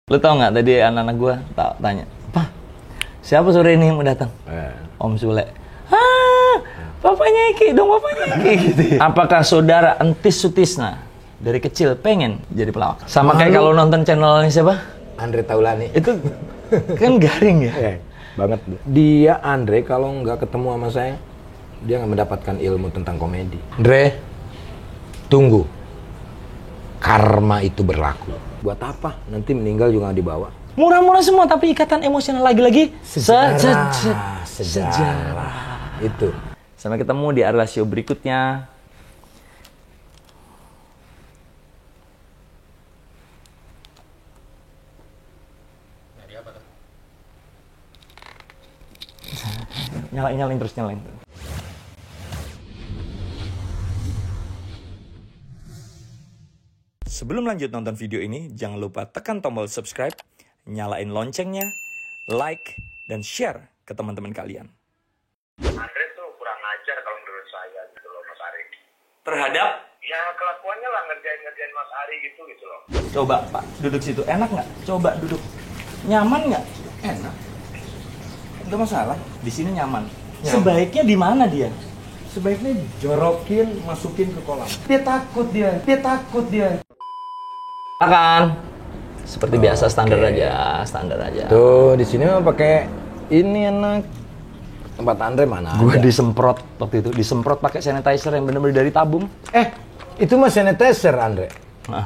Lu tau nggak tadi anak-anak gue tanya, "Pak, siapa sore ini mau datang?" Om Sule. Papanya Iki dong, papanya Iki gitu ya. Apakah saudara Entis Sutisna dari kecil pengen jadi pelawak? Sama kayak kalau nonton channelnya siapa? Andre Taulani. Itu kan garing ya? Banget. Dia Andre kalau nggak ketemu sama saya, dia nggak mendapatkan ilmu tentang komedi. Andre, tunggu. Karma itu berlaku. Buat apa? Nanti meninggal juga nggak dibawa. Murah-murah semua, tapi ikatan emosional lagi-lagi Sejarah. Itu. Sampai ketemu di Arla Show berikutnya. Nyalain terus. Sebelum lanjut nonton video ini, jangan lupa tekan tombol subscribe, nyalain loncengnya, like, dan share ke teman-teman kalian. Andre tuh kurang ajar kalau menurut saya gitu loh, Mas Ari. Terhadap? Ya kelakuannya lah ngerjain Mas Ari gitu loh. Coba Pak, duduk situ. Enak nggak? Coba duduk. Nyaman nggak? Enak. Nggak masalah. Di sini nyaman. Sebaiknya di mana dia? Sebaiknya jorokin, masukin ke kolam. Dia takut dia. Makan. Seperti biasa, standar aja. Tuh, di sini mah pakai ini enak. Tempat Andre mana Gue ada? disemprot waktu itu, pakai sanitizer yang benar-benar dari tabung. Itu mah sanitizer, Andre. Nah,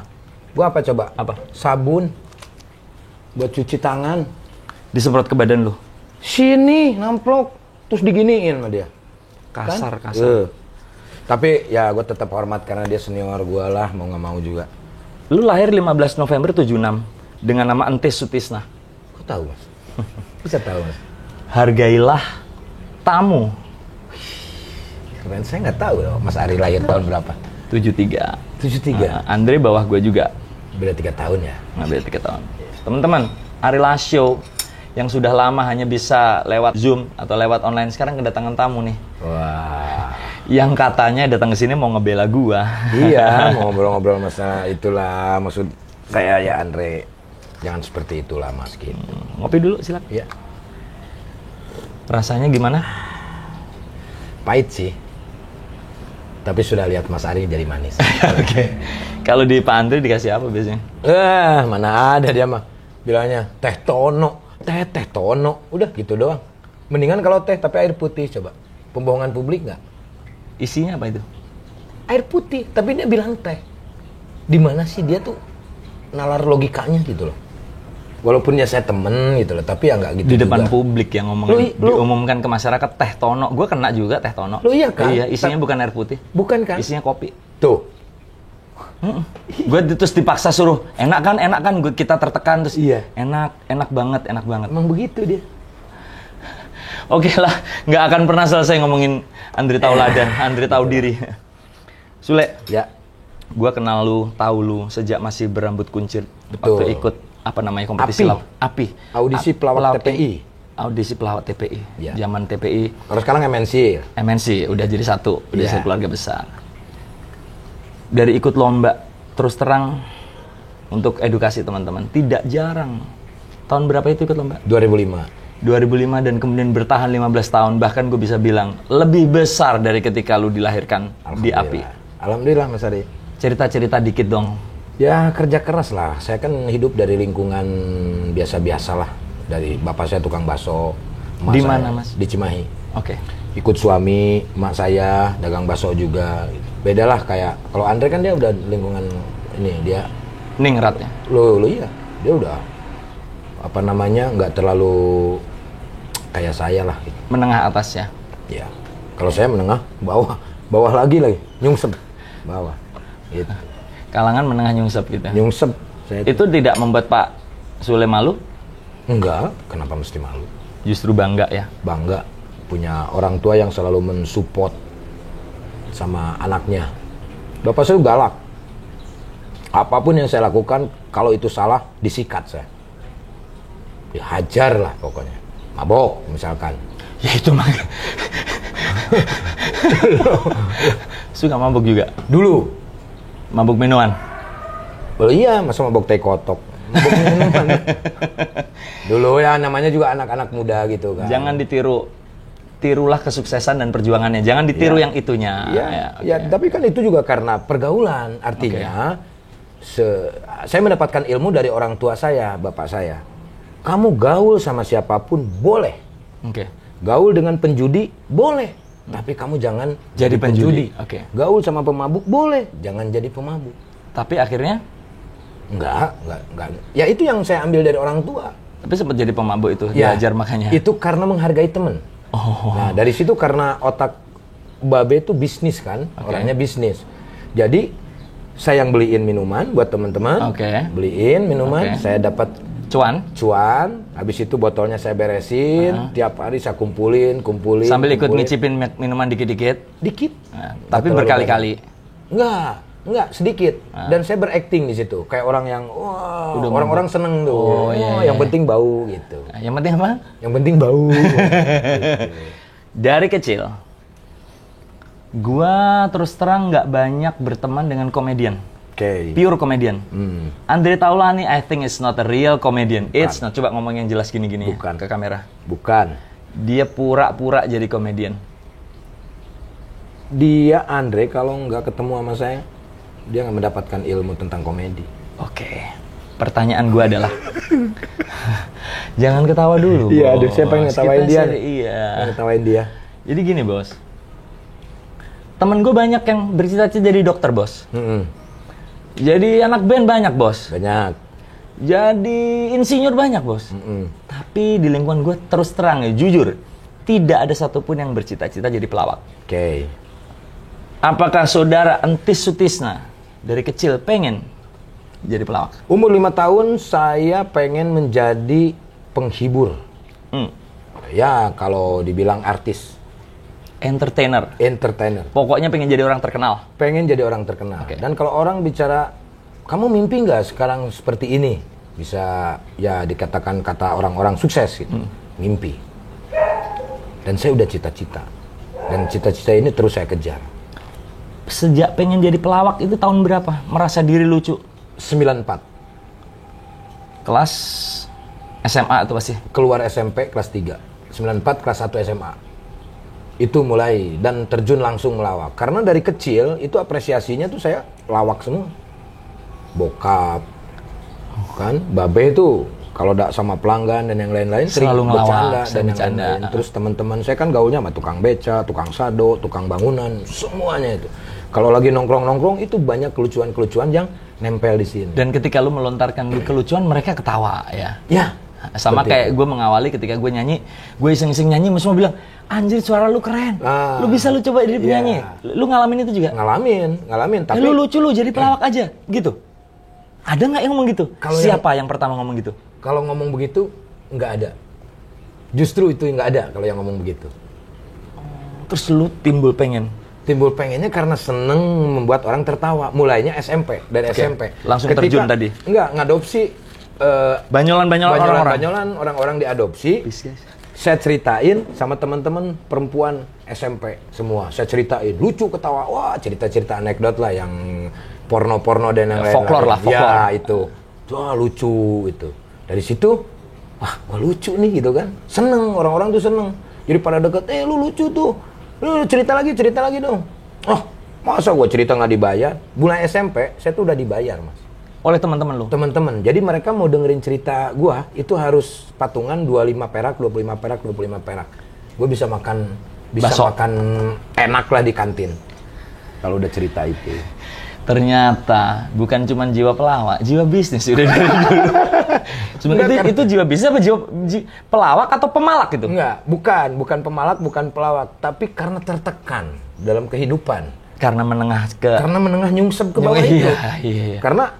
Gua apa coba? apa? Sabun buat cuci tangan. Disemprot ke badan lu. Sini, namplok, terus diginiin sama dia. Kasar. Tapi ya gue tetap hormat karena dia senior gue lah, mau nggak mau juga. Lu lahir 15 November 76 dengan nama Entis Sutisna. Kok tahu, Mas? Bisa tahu, Mas? Hargailah tamu. Keren, saya nggak tahu loh, Mas Ari lahir tahun berapa? 73. 73. Andre bawah gue juga. Beda 3 tahun ya? Nggak beda 3 tahun. Teman-teman, Arila Show yang sudah lama hanya bisa lewat Zoom atau lewat online, sekarang kedatangan tamu nih. Wah. Yang katanya datang ke sini mau ngebela gua. Iya, mau ngobrol-ngobrol masalah itulah, maksud kayak ya Andre. Jangan seperti itulah, Mas, gitu. Ngopi dulu, silakan. Iya. Rasanya gimana? Pahit sih. Tapi sudah lihat Mas Ari jadi manis. Oke. Kalau di Pak Andre dikasih apa biasanya? Mana ada dia mah. Bilangnya teh tono. Teh tono. Udah gitu doang. Mendingan kalau teh tapi air putih, coba. Pembohongan publik nggak? Isinya apa itu? Air putih, tapi dia bilang teh. Di mana sih dia tuh nalar logikanya gitu loh. Walaupun ya saya temen gitu loh, tapi ya nggak gitu Di depan juga. publik yang ngomongin, diumumkan ke masyarakat teh tono. Gue kena juga teh tono. Lo iya kan? Iya, isinya bukan air putih. Bukan kan? Isinya kopi. Tuh. Gue terus dipaksa suruh, enak kan? Kita tertekan terus. Iya. Enak banget. Emang begitu dia. Oke lah, nggak akan pernah selesai ngomongin Andre Tauladan, Andre tahu diri. Sule, Ya. gue kenal lu, tahu lu sejak masih berambut kuncir. Betul. Waktu ikut apa namanya kompetisi API. laut. API. Audisi pelawak TPI. Audisi pelawak TPI. Ya. Zaman TPI. Kalau sekarang MNC. MNC udah jadi satu, udah Ya. jadi keluarga besar. Dari ikut lomba, terus terang untuk edukasi teman-teman, tidak jarang. Tahun berapa itu ikut lomba? 2005. 2005 dan kemudian bertahan 15 tahun, bahkan gue bisa bilang lebih besar dari ketika lu dilahirkan di API. Alhamdulillah, Mas Ari. Cerita-cerita dikit dong. Ya kerja keras lah. Saya kan hidup dari lingkungan biasa-biasa lah. Dari bapak saya tukang bakso. emak Di saya mana, Mas? Di Cimahi. Oke. Ikut suami, emak saya dagang bakso juga. Beda lah kayak kalau Andre kan dia udah lingkungan ini dia. Ningrat ya? Lo iya, dia udah apa namanya nggak terlalu kayak saya lah. Gitu. Menengah atas ya? Ya. Kalau saya menengah bawah lagi nyungsep bawah. Gitu. Kalangan menengah nyungsep gitu. Nyungsep. Itu tidak membuat Pak Sule malu? Enggak, kenapa mesti malu? Justru bangga ya? Bangga punya orang tua yang selalu mensupport sama anaknya. Bapak saya galak. Apapun yang saya lakukan, kalau itu salah, disikat saya. Dihajar lah pokoknya. Mabok misalkan. Ya itu mah. Suka mabuk juga? Dulu. Mabuk minuman? Oh iya, masa mabok teh kotok. mabuk minuman. Dulu ya namanya juga anak-anak muda gitu kan. Jangan ditiru. Tirulah kesuksesan dan perjuangannya. Jangan ditiru yang itunya. Ya, tapi kan itu juga karena pergaulan. Artinya, saya mendapatkan ilmu dari orang tua saya, bapak saya. Kamu gaul sama siapapun boleh. Gaul dengan penjudi boleh. Tapi kamu jangan jadi penjudi. Gaul sama pemabuk boleh. Jangan jadi pemabuk. Tapi akhirnya? Enggak. Ya itu yang saya ambil dari orang tua. Tapi sempat jadi pemabuk itu, diajar makanya. Itu karena menghargai teman. Nah dari situ karena otak Babe itu bisnis kan, orangnya bisnis. Jadi saya yang beliin minuman buat teman-teman, beliin minuman, saya dapat cuan. Habis itu botolnya saya beresin, tiap hari saya kumpulin. Sambil ikut ngicipin minuman dikit-dikit. Nah, tapi berkali-kali. Enggak, sedikit. Dan saya berakting di situ, kayak orang yang orang-orang seneng tuh. Yang penting bau gitu. Yang penting apa? Yang penting bau. Dari kecil, gua terus terang nggak banyak berteman dengan komedian. Pure komedian. Andre Taulani, I think is not a real comedian. It's not. Coba ngomong yang jelas gini-gini ke kamera. Bukan. Dia pura-pura jadi komedian. Dia Andre kalau nggak ketemu sama saya, dia nggak mendapatkan ilmu tentang komedi. Pertanyaan gue adalah, jangan ketawa dulu. Iya, aduh, saya pengen ngetawain dia. Ngetawain dia. Jadi gini bos, temen gue banyak yang bercita-cita jadi dokter bos. Jadi anak band banyak bos. Banyak. Jadi insinyur banyak bos. Tapi di lingkungan gue terus terang ya, jujur, tidak ada satupun yang bercita-cita jadi pelawak. Apakah saudara Entis Sutisna dari kecil pengen jadi pelawak? Umur 5 tahun saya pengen menjadi penghibur. Ya kalau dibilang artis. Entertainer. Pokoknya pengen jadi orang terkenal. Dan kalau orang bicara, kamu mimpi nggak sekarang seperti ini? Bisa ya dikatakan kata orang-orang sukses gitu. Mimpi. Dan saya udah cita-cita. Dan cita-cita ini terus saya kejar. Sejak pengen jadi pelawak itu tahun berapa? Merasa diri lucu? 94. Kelas SMA itu pasti? Keluar SMP kelas 3. 94 kelas 1 SMA. Itu mulai dan terjun langsung melawak. Karena dari kecil itu apresiasinya tuh saya lawak semua. Bokap, kan, Babe itu kalau tidak sama pelanggan dan yang lain-lain selalu ngelawak dan yang lain-lain. Terus teman-teman saya kan gaulnya sama tukang beca, tukang sado, tukang bangunan, semuanya itu. Kalau lagi nongkrong-nongkrong itu banyak kelucuan-kelucuan yang nempel di sini. Dan ketika lu melontarkan kelucuan, mereka ketawa ya. Ya. Sama kayak gue mengawali ketika gue nyanyi, gue iseng-iseng nyanyi, semua bilang, anjir suara lu keren, lu bisa lu coba jadi penyanyi. Lu ngalamin itu juga? Ngalamin. Tapi lu lucu lu jadi pelawak aja, gitu. Ada nggak yang ngomong gitu? Siapa yang pertama ngomong gitu? Kalau ngomong begitu, nggak ada. Justru itu nggak ada kalau yang ngomong begitu. Terus lu timbul pengennya karena seneng membuat orang tertawa. Mulainya SMP, dari SMP. Langsung terjun tadi? Enggak, ngadopsi banyolan orang-orang diadopsi. Saya ceritain sama teman-teman perempuan SMP semua. Saya ceritain, lucu, ketawa. Wah, cerita-cerita anekdot lah yang porno-porno dan yang lain-lain. Folklore lah. Ya, itu. Wah, lucu itu. Dari situ, wah lucu nih gitu kan. Seneng, orang-orang tuh seneng. Jadi pada deket, lu lucu tuh. Lu cerita lagi dong. Oh, masa gua cerita nggak dibayar? Mulai SMP, saya tuh udah dibayar, Mas. Oleh teman-teman lu? Teman-teman. Jadi mereka mau dengerin cerita gua, itu harus patungan 25 perak, 25 perak. Gua bisa makan enak lah di kantin. Kalau udah cerita itu. Ternyata bukan cuma jiwa pelawak, jiwa bisnis udah dari dulu. Sebenarnya itu jiwa bisnis apa jiwa pelawak atau pemalak itu? Enggak, bukan pemalak, bukan pelawak, tapi karena tertekan dalam kehidupan. Karena menengah nyungsep ke bawah itu. Iya. Karena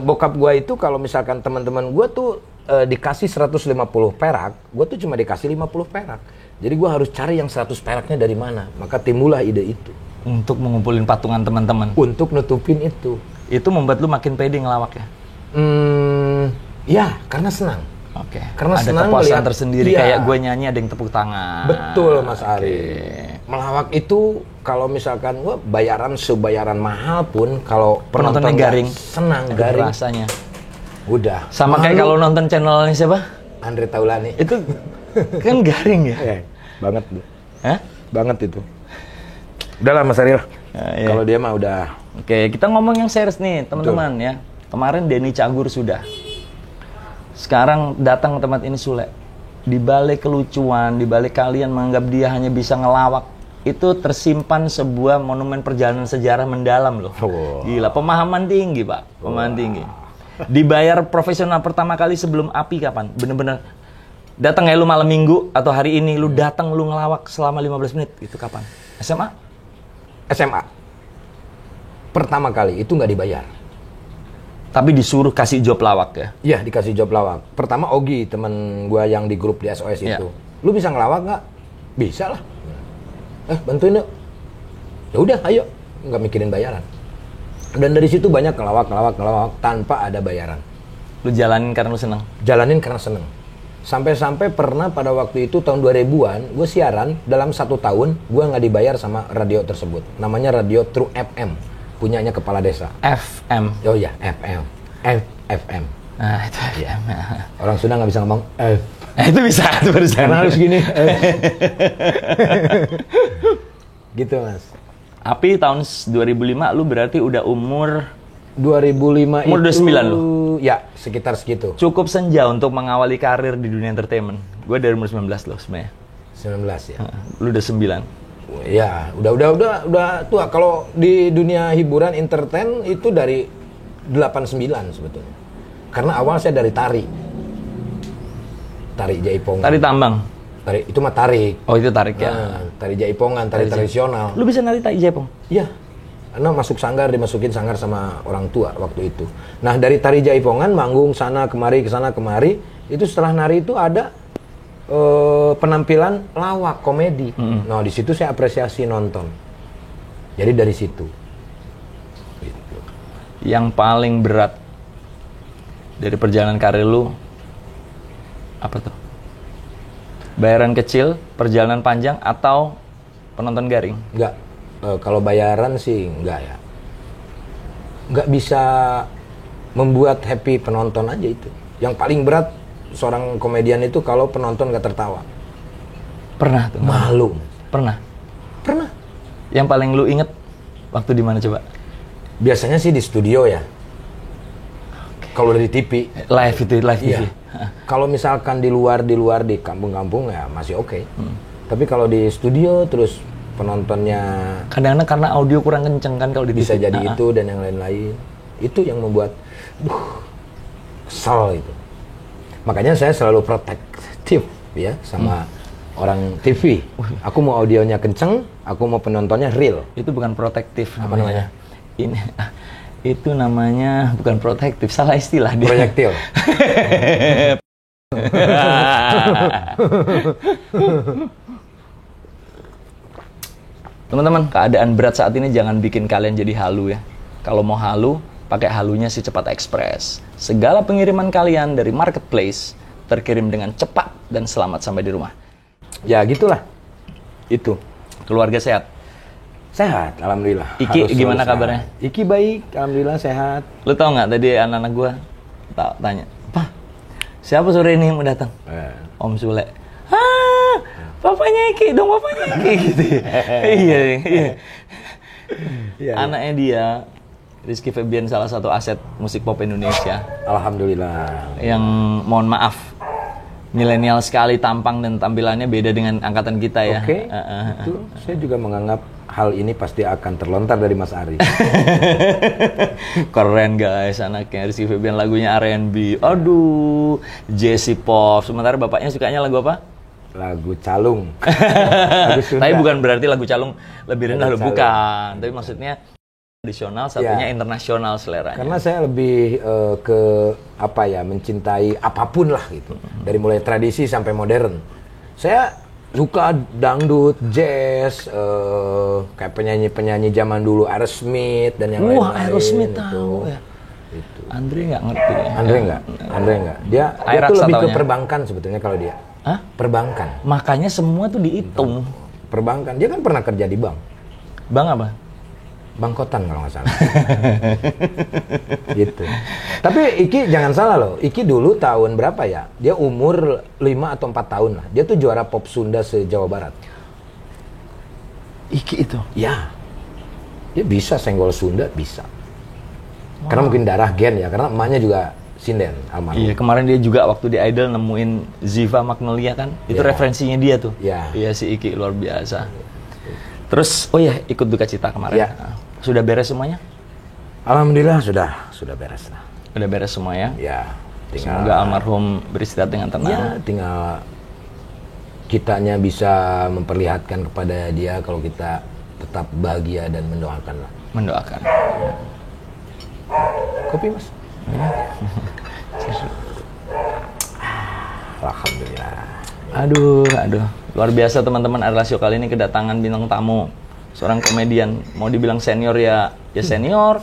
bokap gua itu kalau misalkan teman-teman gua tuh dikasih 150 perak, gua tuh cuma dikasih 50 perak. Jadi gua harus cari yang 100 peraknya dari mana. Maka timbullah ide itu. Untuk mengumpulin patungan teman-teman. Untuk nutupin itu. Itu membuat lu makin pede ngelawak ya? Ya, karena senang. Oke. Karena ada senang kepuasan melihat, tersendiri. Kayak gue nyanyi ada yang tepuk tangan. Betul, Mas Ari. Melawak itu kalau misalkan gue bayaran sebayaran mahal pun kalau penontonnya garing. Senang, garing. Rasanya. Udah. Sama kayak kalau nonton channelnya siapa? Andre Taulani. Itu kan garing ya? Banget. Hah? Banget itu. Udah lah Mas Ariel. Iya. Kalau dia mah udah. Oke, kita ngomong yang serius nih, teman-teman ya. Kemarin Denny Cagur sudah. Sekarang datang ke tempat ini Sule. Di balik kelucuan, di balik kalian menganggap dia hanya bisa ngelawak, itu tersimpan sebuah monumen perjalanan sejarah mendalam loh. Wow. Gila, pemahaman tinggi, Pak. Pemahaman tinggi. Dibayar profesional pertama kali sebelum API kapan? Bener-bener datang ya lu malam minggu atau hari ini lu datang lu ngelawak selama 15 menit. Itu kapan? SMA? SMA. Pertama kali itu nggak dibayar. Tapi disuruh kasih job lawak ya? Iya, dikasih job lawak. Pertama Ogi, temen gua yang di grup di SOS itu. Lu bisa ngelawak nggak? Bisa lah. Bantuin yuk. Ya udah, ayo. Nggak mikirin bayaran. Dan dari situ banyak ngelawak tanpa ada bayaran. Lu jalanin karena lu senang? Jalanin karena seneng. Sampai-sampai pernah pada waktu itu tahun 2000-an, gue siaran dalam 1 tahun, gue nggak dibayar sama radio tersebut. Namanya Radio True FM, punyanya kepala desa. FM. Oh iya, FM. FM. Nah, itu Ya. Orang Sunda nggak bisa ngomong F. Itu bisa, itu barusan. Karena harus gini. Gitu Mas. API tahun 2005, lu berarti udah umur 2005 umur itu 29 lu? Ya, sekitar segitu. Cukup senja untuk mengawali karir di dunia entertainment. Gue dari umur 19 loh sebenarnya. 19 ya. Lu udah 9. Ya, udah tua. Kalau di dunia hiburan entertain itu dari 89 sebetulnya. Karena awal saya dari tari jaipongan. Tari tambang. Tari itu mah tarik. Oh, itu tarik ya. Tari jaipongan, tari tradisional. Lu bisa nari tari jaipong? Iya. Karena masuk sanggar, dimasukin sanggar sama orang tua waktu itu. Nah, dari tari jaipongan manggung sana kemari, kesana kemari, itu setelah nari itu ada penampilan lawak komedi. Nah, di situ saya apresiasi nonton. Jadi dari situ. Gitu. Yang paling berat dari perjalanan karir lu apa tuh? Bayaran kecil, perjalanan panjang, atau penonton garing? Enggak. Kalau bayaran sih enggak ya. Enggak bisa membuat happy penonton aja itu. Yang paling berat seorang komedian itu kalau penonton nggak tertawa. Pernah tuh? Malu. Pernah? Pernah. Yang paling lu inget waktu di mana coba? Biasanya sih di studio ya. Kalau dari TV. Live itu, live TV. Iya. Kalau misalkan di luar di kampung-kampung ya masih oke. Tapi kalau di studio terus penontonnya kadang-kadang karena audio kurang kenceng kan kalau di bisa TV. jadi itu dan yang lain-lain. Itu yang membuat kesal itu. Makanya saya selalu protektif ya sama orang TV. Aku mau audionya kenceng, aku mau penontonnya real. Itu bukan protektif. Apa namanya? Ini itu namanya bukan protektif, salah istilah dia. Proyektil. Teman-teman, keadaan berat saat ini jangan bikin kalian jadi halu ya. Kalau mau halu, pakai halunya si Cepat Express. Segala pengiriman kalian dari marketplace terkirim dengan cepat dan selamat sampai di rumah. Ya gitulah. Itu. Keluarga sehat. Sehat, alhamdulillah. Iki Harus gimana selalu kabarnya? sehat. Iki baik, alhamdulillah sehat. Lu tau nggak tadi anak-anak gue tanya, "Pak, siapa sore ini yang mau datang?" Om Sule. "Ah, bapaknya Iki dong, bapaknya Iki." Gitu. Iya. Anaknya dia, Rizky Febian, salah satu aset musik pop Indonesia. Alhamdulillah. Yang mohon maaf, milenial sekali tampang dan tampilannya beda dengan angkatan kita ya. Oke. Itu saya juga menganggap hal ini pasti akan terlontar dari Mas Ari. Keren guys anaknya, Rizky Febian lagunya R&B. Aduh, Jesse Pop. Sementara bapaknya sukanya lagu apa? Lagu calung. Lagu Sunda. Tapi bukan berarti lagu calung lebih rendah, Lagu loh, bukan. Tapi maksudnya tradisional, satunya Ya. internasional seleranya. Karena saya lebih ke apa ya, mencintai apapun lah gitu. Dari mulai tradisi sampai modern. Saya suka dangdut, jazz, kayak penyanyi-penyanyi zaman dulu, Aerosmith dan yang lain-lain. Wah, Aerosmith gitu. tahu ya. Itu. Andre nggak ngerti. Andre enggak. Dia Air tuh Aksa lebih ke taunya. perbankan sebetulnya kalau dia. Hah? Perbankan. Makanya semua tuh dihitung. Perbankan. Dia kan pernah kerja di bank. Bang apa? Bangkotan kalau nggak salah. Gitu. Tapi Iki jangan salah loh. Iki dulu tahun berapa ya? Dia umur 5 atau 4 tahun lah. Dia tuh juara pop Sunda se-Jawa Barat. Iki itu? Ya. Dia bisa senggol Sunda, bisa. Karena mungkin darah gen ya. Karena emaknya juga sinden, almarhum. Iya, kemarin dia juga waktu di Idol nemuin Ziva Magnolia kan. Itu referensinya dia tuh. Iya, si Iki luar biasa. Terus, oh ya, ikut duka cita kemarin. Ya. Sudah beres semuanya? Alhamdulillah sudah beres lah. Udah beres semua ya? Ya, tinggal Semoga almarhum beristirahat dengan tenang. ya tinggal kitanya bisa memperlihatkan kepada dia kalau kita tetap bahagia dan mendoakan lah. Mendoakan. Kopi mas? Alhamdulillah. Aduh. Luar biasa teman-teman, Arlasio kali ini kedatangan bintang tamu. Seorang komedian, mau dibilang senior ya senior,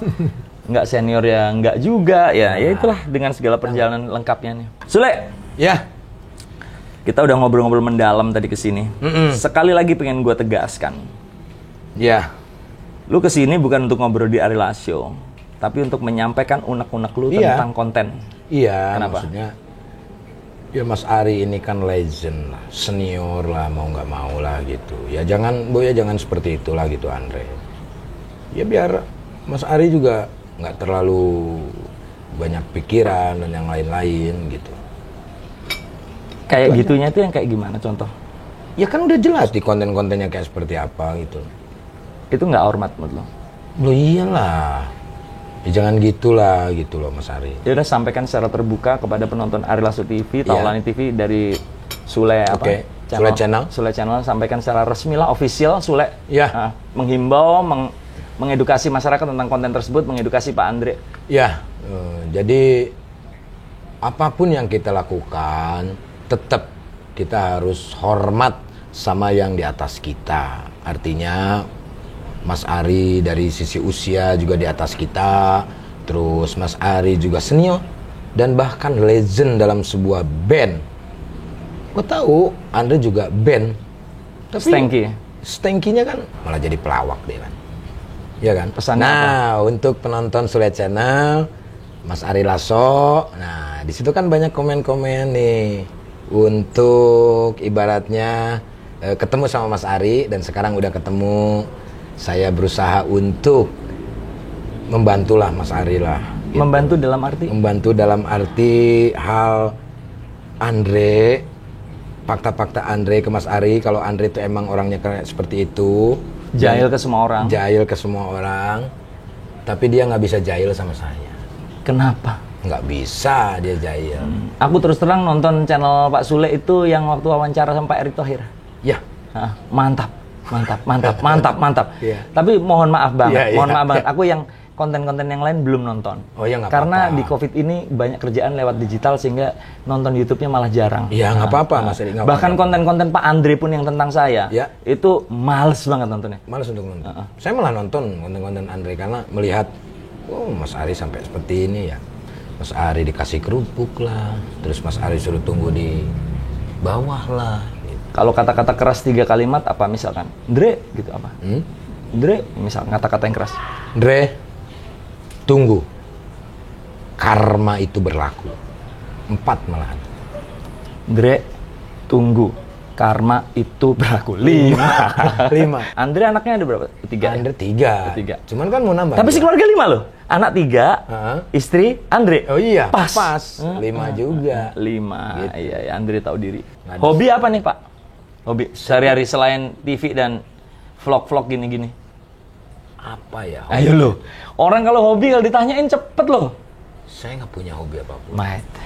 nggak senior ya nggak juga, ya itulah dengan segala perjalanan lengkapnya nih. Sule, Ya. kita udah ngobrol-ngobrol mendalam tadi kesini. Sekali lagi pengen gue tegaskan, Ya. lu kesini bukan untuk ngobrol di Arlasio, tapi untuk menyampaikan unek-unek lu Iya. tentang konten. Iya. Kenapa? Maksudnya, ya Mas Ari ini kan legend lah, senior lah, mau nggak mau lah gitu. Ya jangan seperti itulah gitu Andre. Ya biar Mas Ari juga nggak terlalu banyak pikiran dan yang lain-lain gitu. Kayak gitunya tuh yang kayak gimana contoh? Ya kan udah jelas di konten-kontennya kayak seperti apa gitu. Itu nggak hormat menurut lo? Loh iyalah. Ya jangan gitulah gitu loh Mas Ari. Ya udah sampaikan secara terbuka kepada penonton Arlasio TV, Taulani TV dari Sule apa? Oke, Sule Channel. Sule Channel sampaikan secara resmi lah, official Sule. Ya. Menghimbau, mengedukasi masyarakat tentang konten tersebut, mengedukasi Pak Andre. Ya, jadi apapun yang kita lakukan, tetap kita harus hormat sama yang di atas kita. Artinya Mas Ari dari sisi usia juga di atas kita, terus Mas Ari juga senior dan bahkan legend dalam sebuah band. Gue tahu Andre juga band, tapi Stanky-nya kan malah jadi pelawak deh kan. Iya kan? Pesannya nah, untuk penonton Sule Channel, Mas Ari Lasso, nah di situ kan banyak komen-komen nih untuk ibaratnya ketemu sama Mas Ari dan sekarang udah ketemu. Saya berusaha untuk membantulah Mas Ari lah. Gitu. Membantu dalam arti? Membantu dalam arti hal Andre, fakta-fakta Andre ke Mas Ari. Kalau Andre itu emang orangnya kayak seperti itu. Jahil ke semua orang? Jahil ke semua orang. Tapi dia nggak bisa jahil sama saya. Kenapa? Nggak bisa dia jahil. Aku terus terang nonton channel Pak Sule itu yang waktu wawancara sama Pak Erick Thohir. Ya. Mantap. Yeah. Tapi mohon maaf banget, Yeah. maaf banget. Aku yang konten-konten yang lain belum nonton. Oh ya nggak Karena apa-apa. di COVID ini banyak kerjaan lewat digital sehingga nonton YouTube-nya malah jarang. Iya nggak apa-apa Mas Eri. Bahkan konten-konten Pak Andre pun yang tentang saya, Ya. itu males banget nontonnya. Males untuk nonton. Saya malah nonton konten-konten Andre karena melihat, oh Mas Ari sampai seperti ini ya. Mas Ari dikasih kerupuk lah, terus Mas Ari suruh tunggu di bawah lah. Kalau kata-kata keras 3 kalimat apa misalkan? Dre gitu apa? Dre, misal kata-kata yang keras. Dre, tunggu. Karma itu berlaku. 4 malahan. Dre, tunggu. Karma itu berlaku. 5. 5. Andre anaknya ada berapa? 3. Andre 3. 3. Cuman kan mau nambah. Tapi si keluarga 5 loh. Anak 3, istri Andre. Oh iya, pas. 5 juga. 5. Gitu. Iya, Andre tahu diri. Hobi apa nih, Pak? Hobi sehari-hari selain TV dan vlog-vlog gini-gini. Apa ya? Hobi? Ayo lo. Orang kalau hobi kalau ditanyain cepet loh. Saya nggak punya hobi apapun. Mate.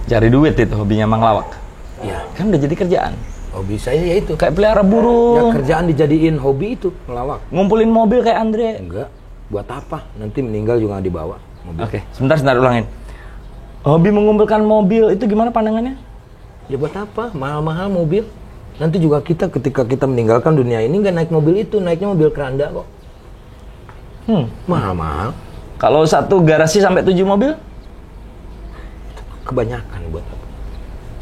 Cari duit itu hobinya Mang Lawak. Iya. Kan udah jadi kerjaan. Hobi saya ya itu. Kayak pelihara burung. Ya kerjaan dijadiin hobi itu, melawak. Ngumpulin mobil kayak Andre. Enggak. Buat apa? Nanti meninggal juga nggak dibawa mobil. Oke, sebentar ulangin. Hobi mengumpulkan mobil itu gimana pandangannya? Ya buat apa? Mahal-mahal mobil. Nanti juga kita ketika kita meninggalkan dunia ini nggak naik mobil itu, naiknya mobil keranda kok. Mahal-mahal. Kalau satu garasi sampai 7 mobil? Kebanyakan buat apa?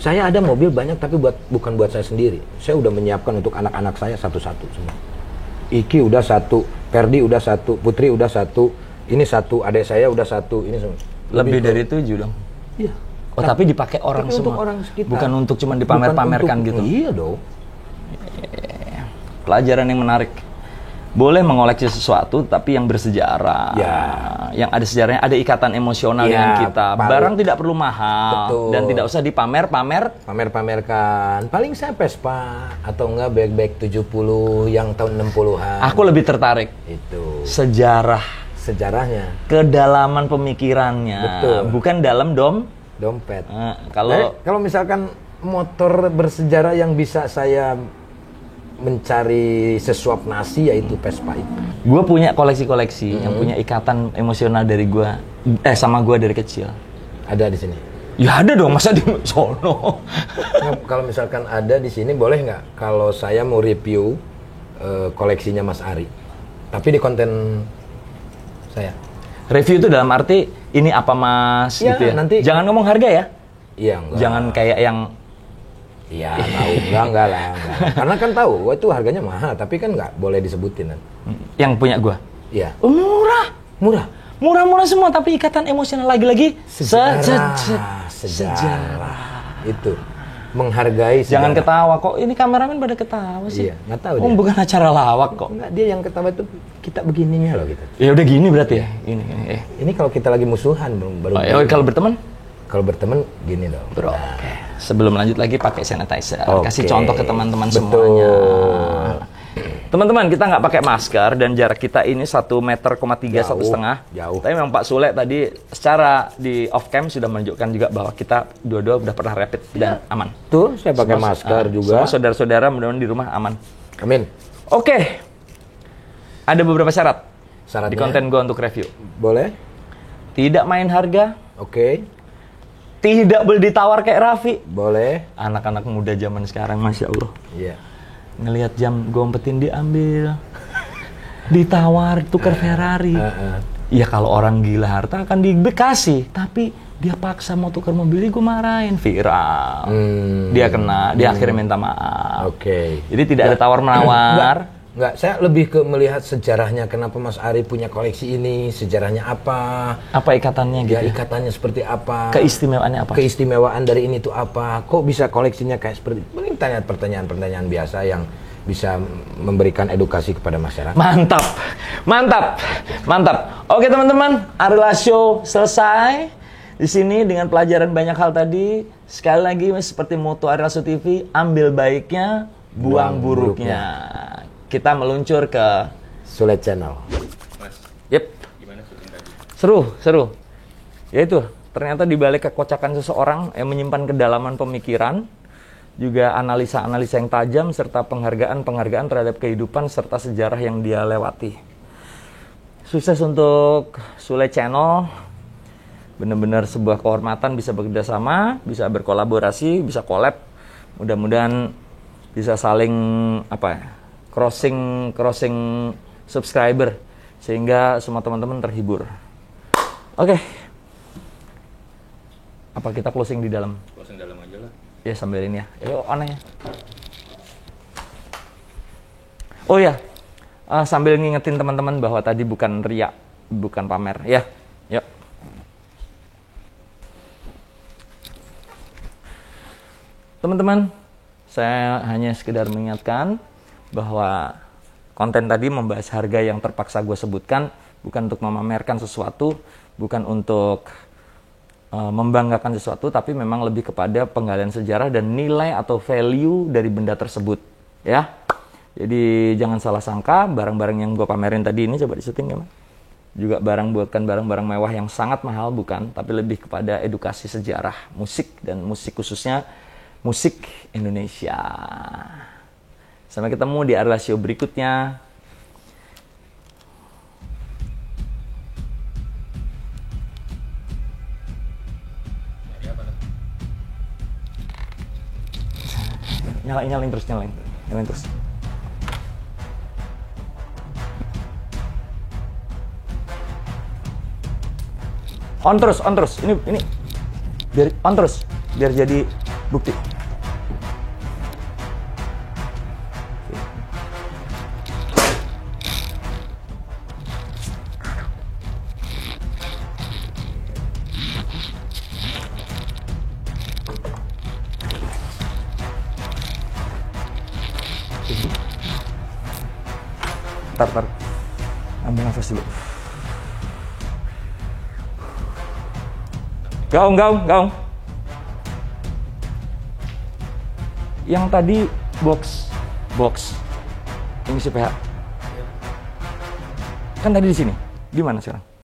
Saya ada mobil banyak tapi bukan buat saya sendiri. Saya udah menyiapkan untuk anak-anak saya satu-satu semua. Iki udah 1, Ferdi udah 1, Putri udah 1, ini 1, adik saya udah 1, ini semua. Lebih dari 7 dong. Iya. Oh, tapi dipakai orang Tapi semua. untuk orang sekitar. Bukan untuk cuma dipamer-pamerkan gitu. Iya dong. Pelajaran yang menarik. Boleh mengoleksi sesuatu tapi yang bersejarah. Ya. Yang ada sejarahnya, ada ikatan emosional Ya, dengan kita. baru. Barang tidak perlu mahal. Betul. Dan tidak usah dipamer-pamer. Pamer-pamerkan. Paling saya Vespa atau enggak bag-bag 70 yang tahun 60-an. Aku lebih tertarik Itu sejarahnya. kedalaman pemikirannya. Betul. Bukan dalam Dompet. kalau misalkan motor bersejarah yang bisa saya mencari sesuap nasi, yaitu Vespa itu. gue punya koleksi-koleksi yang punya ikatan emosional dari gue, sama gue dari kecil. Ada di sini. Ya ada dong, masa di sono. Nah, kalau misalkan ada di sini, boleh nggak kalau saya mau review koleksinya Mas Ari, tapi di konten saya? Review itu dalam arti ini apa mas, Ya, gitu ya. nanti. Jangan ngomong harga ya. Iya, enggak. Jangan kayak yang Iya, tahu. Enggak lah. Karena kan tahu, wah itu harganya mahal, tapi kan nggak boleh disebutin kan. yang punya gue. Iya. Murah. Murah semua, tapi ikatan emosional lagi-lagi Sejarah. Itu menghargai sejarah. Jangan ketawa kok. Ini kameramen pada ketawa sih. Iya, nggak tahu Oh, dia. bukan acara lawak kok. Enggak, dia yang ketawa itu kita begininya loh gitu. Ya udah gini berarti ya. Ini. Ini kalau kita lagi musuhan baru. Kalau berteman, Kalau berteman gini dong. bro. Oke. Sebelum lanjut lagi pakai sanitizer. Oke. Kasih contoh ke teman-teman Betul. semuanya. Teman-teman, kita nggak pakai masker dan jarak kita ini 1,3 meter, 1,5. Jauh. Tapi memang Pak Sule tadi secara di off cam sudah menunjukkan juga bahwa kita dua-dua udah pernah rapid dan aman. Tuh, saya pakai masker juga. Semua saudara-saudara mudah-mudahan di rumah aman. Amin. Oke. Ada beberapa syarat Syaratnya? di konten gua untuk review. Boleh? Tidak main harga, Oke. tidak boleh ditawar kayak Raffi. Boleh. Anak-anak muda zaman sekarang, Masya Allah. Iya. Ngelihat jam gue umpetin diambil, ditawar, tukar Ferrari. Ya kalau orang gila harta akan dikasih, tapi dia paksa mau tukar mobil, gue marahin, viral. Dia kena, dia akhirnya minta maaf. Oke. Jadi tidak ada tawar-menawar. Enggak, saya lebih ke melihat sejarahnya, kenapa Mas Ari punya koleksi ini, sejarahnya apa, Apa ikatannya gitu? ya ikatannya seperti apa, Keistimewaannya apa? keistimewaan dari ini tuh apa, kok bisa koleksinya kayak seperti, paling tanya pertanyaan-pertanyaan biasa yang bisa memberikan edukasi kepada masyarakat. Mantap, mantap, mantap. Oke teman-teman, Arila Show selesai. Di sini dengan pelajaran banyak hal tadi. Sekali lagi seperti moto Arila Show TV, ambil baiknya, buang buruknya. Kita meluncur ke Sule Channel. Yep. Seru. Ya itu, ternyata di balik kekocakan seseorang yang menyimpan kedalaman pemikiran, juga analisa-analisa yang tajam, serta penghargaan terhadap kehidupan, serta sejarah yang dia lewati. Sukses untuk Sule Channel. Benar-benar sebuah kehormatan bisa bekerja sama, bisa berkolaborasi, bisa collab. Mudah-mudahan bisa saling crossing subscriber sehingga semua teman-teman terhibur. Oke. Apa kita closing di dalam? Closing dalam aja lah. Ya sambil ini ya. Yuk, aneh. Oh ya, sambil ngingetin teman-teman bahwa tadi bukan riak, bukan pamer. Ya, yuk. Teman-teman, saya hanya sekedar mengingatkan bahwa konten tadi membahas harga yang terpaksa gue sebutkan, bukan untuk memamerkan sesuatu, bukan untuk membanggakan sesuatu, tapi memang lebih kepada penggalian sejarah dan nilai atau value dari benda tersebut, ya. Jadi jangan salah sangka, barang-barang yang gue pamerin tadi ini coba di-syuting ya, Mas. Juga bukan barang-barang mewah yang sangat mahal, bukan, tapi lebih kepada edukasi sejarah musik dan musik khususnya musik Indonesia. Sampai ketemu di Arila Show berikutnya. Nyalain terus. On terus. Ini biar on terus, biar jadi bukti. Tar. Ambil nafas dulu. Gaung. Yang tadi box. Ini si PH. Kan tadi di sini. Di mana sekarang?